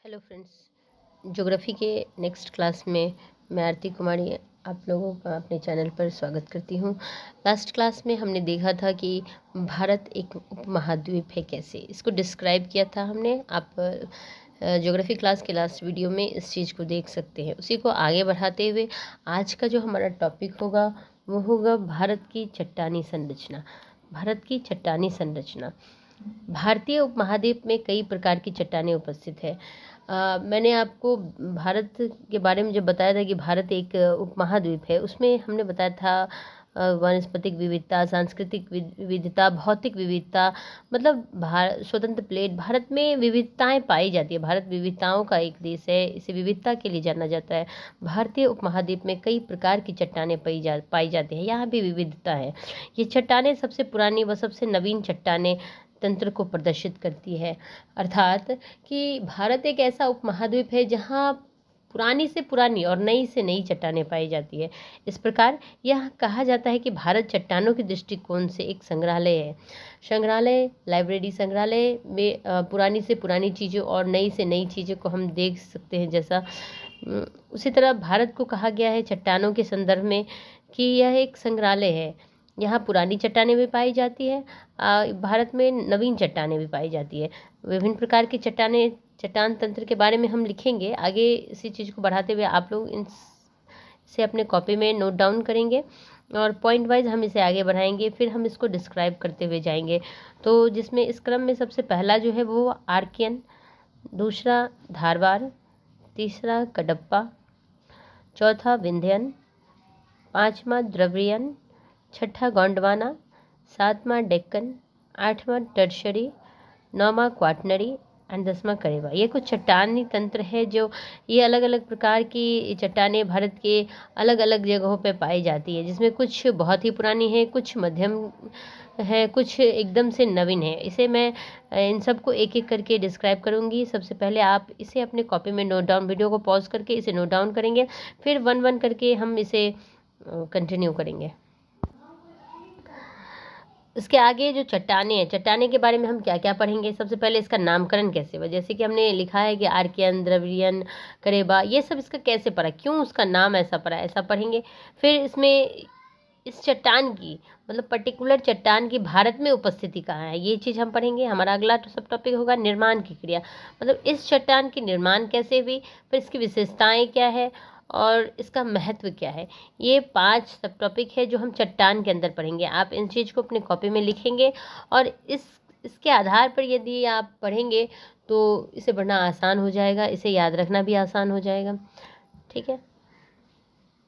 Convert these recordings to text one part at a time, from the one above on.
Hello friends, geography के next class में मैं आरती कुमारी आप लोगों का अपने चैनल पर स्वागत करती हूँ। लास्ट क्लास में हमने देखा था कि भारत एक उपमहाद्वीप है, कैसे इसको डिस्क्राइब किया था हमने। आप ज्योग्राफी क्लास के लास्ट वीडियो में इस चीज़ को देख सकते हैं। उसी को आगे बढ़ाते हुए आज का जो हमारा टॉपिक होगा वो होगा भारत की चट्टानी संरचना। भारत की चट्टानी संरचना। भारतीय उपमहाद्वीप में कई प्रकार की चट्टानें उपस्थित है। मैंने आपको भारत के बारे में जब बताया था कि भारत एक उपमहाद्वीप है, उसमें हमने बताया था वनस्पतिक विविधता, सांस्कृतिक विविधता, भौतिक विविधता, मतलब स्वतंत्र प्लेट। भारत में विविधताएं पाई जाती है। भारत विविधताओं का एक देश है, इसे विविधता के लिए जाना जाता है। भारतीय उपमहाद्वीप में कई प्रकार की चट्टानें पाई जाती हैं, यहाँ भी विविधता है। ये चट्टानें सबसे पुरानी व सबसे नवीन चट्टानें तंत्र को प्रदर्शित करती है, अर्थात कि भारत एक ऐसा उपमहाद्वीप है जहाँ पुरानी से पुरानी और नई से नई चट्टानें पाई जाती है। इस प्रकार यह कहा जाता है कि भारत चट्टानों के दृष्टिकोण से एक संग्रहालय है। संग्रहालय, लाइब्रेरी, संग्रहालय में पुरानी से पुरानी चीज़ों और नई से नई चीज़ों को हम देख सकते हैं। जैसा उसी तरह भारत को कहा गया है चट्टानों के संदर्भ में कि यह एक संग्रहालय है। यहाँ पुरानी चट्टानें भी पाई जाती है, भारत में नवीन चट्टानें भी पाई जाती है। विभिन्न प्रकार की चट्टान तंत्र के बारे में हम लिखेंगे आगे। इसी चीज़ को बढ़ाते हुए आप लोग इसे अपने कॉपी में नोट डाउन करेंगे और पॉइंट वाइज हम इसे आगे बढ़ाएंगे, फिर हम इसको डिस्क्राइब करते हुए जाएंगे। तो जिसमें इस क्रम में सबसे पहला जो है वो आर्कियन, दूसरा धारवाड़, तीसरा कडप्पा, चौथा विंध्यन, पाँचवा द्रविड़ियन, छठा गोंडवाना, सातवां डेक्कन, आठवां टर्शरी, नौवां क्वाटनरी एंड 10वां करेवा। ये कुछ चट्टानी तंत्र है जो ये अलग अलग प्रकार की चट्टानें भारत के अलग अलग जगहों पे पाई जाती है, जिसमें कुछ बहुत ही पुरानी है, कुछ मध्यम है, कुछ एकदम से नवीन है। इसे मैं इन सबको एक एक करके डिस्क्राइब करूँगी। सबसे पहले आप इसे अपने कॉपी में नोट डाउन, वीडियो को पॉज करके इसे नोट डाउन करेंगे, फिर वन वन करके हम इसे कंटिन्यू करेंगे। इसके आगे जो चट्टानें हैं, चट्टाने के बारे में हम क्या क्या पढ़ेंगे। सबसे पहले इसका नामकरण कैसे हुआ, जैसे कि हमने लिखा है कि आर्कियन, द्रविड़ियन, करेबा, ये सब इसका कैसे पड़ा, क्यों उसका नाम ऐसा पड़ा, ऐसा पढ़ेंगे। फिर इसमें इस चट्टान की मतलब पर्टिकुलर चट्टान की भारत में उपस्थिति कहाँ है, ये चीज़ हम पढ़ेंगे। हमारा अगला सब टॉपिक होगा निर्माण की क्रिया, मतलब इस चट्टान की निर्माण कैसे हुई, फिर इसकी विशेषताएं क्या है और इसका महत्व क्या है। ये 5 सब टॉपिक है जो हम चट्टान के अंदर पढ़ेंगे। आप इन चीज़ को अपने कॉपी में लिखेंगे और इसके आधार पर यदि आप पढ़ेंगे तो इसे पढ़ना आसान हो जाएगा, इसे याद रखना भी आसान हो जाएगा। ठीक है।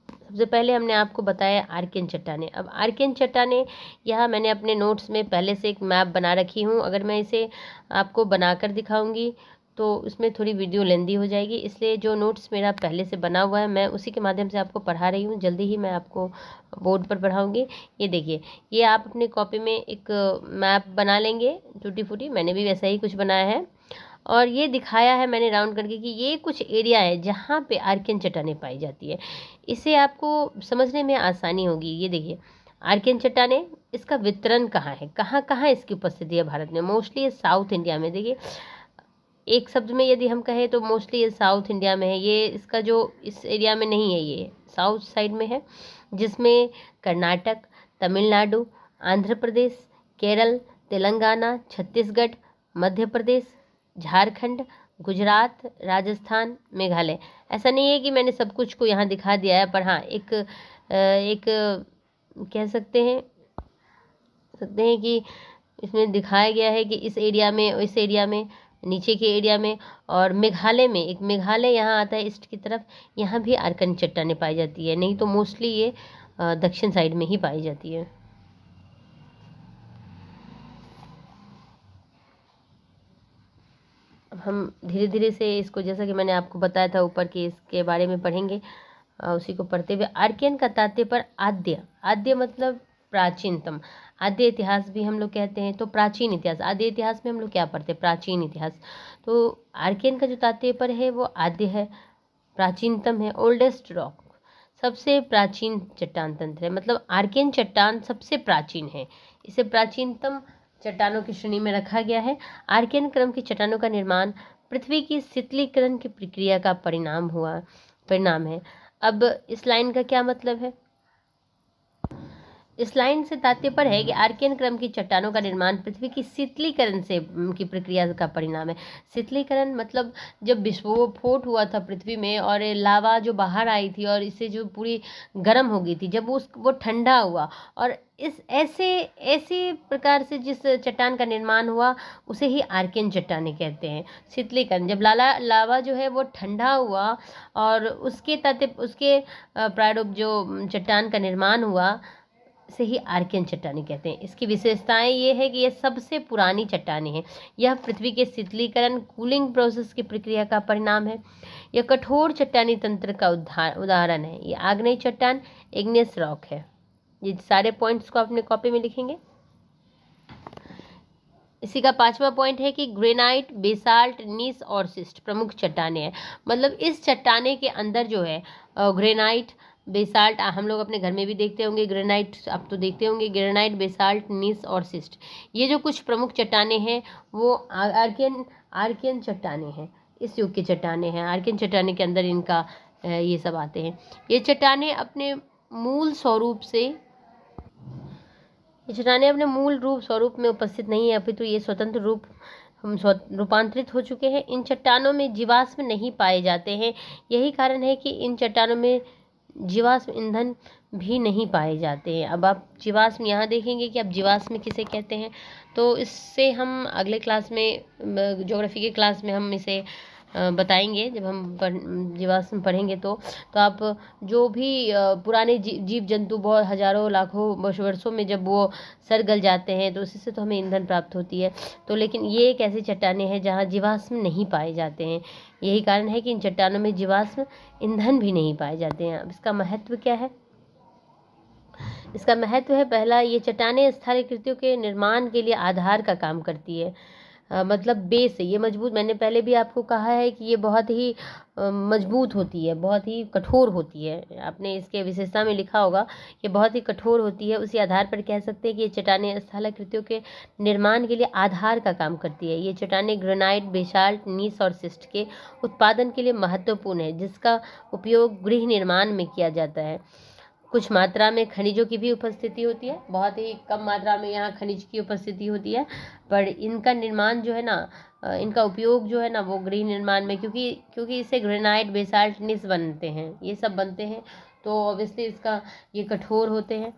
सबसे पहले हमने आपको बताया आर्कियन चट्टानें। अब आर्कियन चट्टानें, यहाँ मैंने अपने नोट्स में पहले से एक मैप बना रखी हूँ। अगर मैं इसे आपको बनाकर दिखाऊंगी तो उसमें थोड़ी वीडियो लेंदी हो जाएगी, इसलिए जो नोट्स मेरा पहले से बना हुआ है मैं उसी के माध्यम से आपको पढ़ा रही हूँ। जल्दी ही मैं आपको बोर्ड पर पढ़ाऊँगी। ये देखिए, ये आप अपने कॉपी में एक मैप बना लेंगे टूटी फूटी, मैंने भी वैसा ही कुछ बनाया है और ये दिखाया है मैंने राउंड करके कि ये कुछ एरिया है जहाँ पे आर्कियन चट्टानें पाई जाती है। इसे आपको समझने में आसानी होगी। ये देखिए, आर्कियन चट्टानें, इसका वितरण कहाँ है, कहाँ कहाँ इसकी उपस्थिति है भारत में। मोस्टली ये साउथ इंडिया में, देखिए एक शब्द में यदि हम कहें तो मोस्टली ये साउथ इंडिया में है। ये इसका जो इस एरिया में नहीं है, ये साउथ साइड में है, जिसमें कर्नाटक, तमिलनाडु, आंध्र प्रदेश, केरल, तेलंगाना, छत्तीसगढ़, मध्य प्रदेश, झारखंड, गुजरात, राजस्थान, मेघालय। ऐसा नहीं है कि मैंने सब कुछ को यहाँ दिखा दिया है, पर हाँ एक कह सकते हैं कि इसमें दिखाया गया है कि इस एरिया में, इस एरिया में, नीचे के एरिया में और मेघालय में, एक मेघालय यहाँ आता है ईस्ट की तरफ, यहाँ भी आर्कियन चट्टानें पाई जाती है। नहीं तो मोस्टली ये दक्षिण साइड में ही पाई जाती है। अब हम धीरे धीरे से इसको, जैसा कि मैंने आपको बताया था ऊपर के, इसके बारे में पढ़ेंगे। उसी को पढ़ते हुए, आर्कियन का तात्पर्य पर आद्य, आद्य मतलब प्राचीनतम, आद्य इतिहास भी हम लोग कहते हैं। तो प्राचीन इतिहास, आद्य इतिहास में हम लोग क्या पढ़ते हैं, प्राचीन इतिहास। तो आर्कियन का जो तात्पर्य है वो आद्य है, प्राचीनतम है, ओल्डेस्ट रॉक, सबसे प्राचीन चट्टान तंत्र है। मतलब आर्कियन चट्टान सबसे प्राचीन है, इसे प्राचीनतम चट्टानों की श्रेणी में रखा गया है। आर्कियन क्रम की चट्टानों का निर्माण पृथ्वी की शीतलीकरण की प्रक्रिया का परिणाम है। अब इस लाइन का क्या मतलब है? इस लाइन से तात्पर्य है कि आर्कियन क्रम की चट्टानों का निर्माण पृथ्वी की शीतलीकरण से की प्रक्रिया का परिणाम है। शीतलीकरण मतलब जब विस्फोट हुआ था पृथ्वी में और लावा जो बाहर आई थी और इससे जो पूरी गर्म हो गई थी, जब वो ठंडा हुआ और इस ऐसे प्रकार से जिस चट्टान का निर्माण हुआ उसे ही आर्कियन चट्टानें कहते हैं। शीतलीकरण जब लावा जो है वो ठंडा हुआ और उसके प्रारूप जो चट्टान का निर्माण हुआ से ही आर्कियन चट्टानें कहते हैं। इसकी विशेषताएं ये है कि यह सबसे पुरानी चट्टानें हैं। यह पृथ्वी के शीतलीकरण कूलिंग प्रोसेस की प्रक्रिया का परिणाम है। यह कठोर चट्टानी तंत्र का उदाहरण है। ये आग्नेय चट्टान इग्नियस रॉक है। ये सारे पॉइंट्स को अपने कॉपी में लिखेंगे। इसी का 5वां पॉइंट है कि ग्रेनाइट, बेसाल्ट, नीस और सिस्ट प्रमुख चट्टानें हैं। मतलब इस चट्टाने के अंदर जो है ग्रेनाइट, बेसाल्ट, हम लोग अपने घर में भी देखते होंगे ग्रेनाइट, आप तो देखते होंगे ग्रेनाइट, बेसाल्ट, नीस और सिस्ट, ये जो कुछ प्रमुख चट्टाने हैं वो आर्कियन चट्टाने हैं। इस युग की चट्टाने हैं। आर्कियन चट्टाने के अंदर इनका ये सब आते हैं। ये चट्टाने अपने मूल स्वरूप में उपस्थित नहीं है, अपितु ये स्वतंत्र रूपांतरित हो चुके हैं। इन चट्टानों में जीवाश्म नहीं पाए जाते हैं। यही कारण है कि इन चट्टानों में जीवाश्म ईंधन भी नहीं पाए जाते हैं। अब आप जीवाश्म यहाँ देखेंगे कि अब जीवाश्म किसे कहते हैं, तो इससे हम अगले क्लास में ज्योग्राफी के क्लास में हम इसे बताएंगे। जब हम जीवाश्म पढ़ेंगे तो आप जो भी पुराने जीव जंतु बहुत हजारों लाखों वर्षों में जब वो सड़ गल जाते हैं तो उसी से तो हमें ईंधन प्राप्त होती है। तो लेकिन ये एक ऐसी चट्टानें हैं जहाँ जीवाश्म नहीं पाए जाते हैं। यही कारण है कि इन चट्टानों में जीवाश्म ईंधन भी नहीं पाए जाते हैं। अब इसका महत्व क्या है? इसका महत्व है, पहला, ये चट्टानें स्थलाकृतियों के निर्माण के लिए आधार का काम करती है। मतलब बेस है ये मजबूत। मैंने पहले भी आपको कहा है कि ये बहुत ही मजबूत होती है, बहुत ही कठोर होती है। आपने इसके विशेषता में लिखा होगा ये बहुत ही कठोर होती है। उसी आधार पर कह सकते हैं कि ये चट्टानें स्थलाकृतियों के निर्माण के लिए आधार का काम करती है। ये चट्टानें ग्रेनाइट, बेसाल्ट, नीस और सिस्ट के उत्पादन के लिए महत्वपूर्ण है, जिसका उपयोग गृह निर्माण में किया जाता है। कुछ मात्रा में खनिजों की भी उपस्थिति होती है, बहुत ही कम मात्रा में यहाँ खनिज की उपस्थिति होती है, पर इनका निर्माण जो है ना, इनका उपयोग जो है ना वो गृह निर्माण में, क्योंकि इससे ग्रेनाइट, बेसाल्ट, नीस बनते हैं, ये सब बनते हैं, तो ऑब्वियसली इसका ये कठोर होते हैं।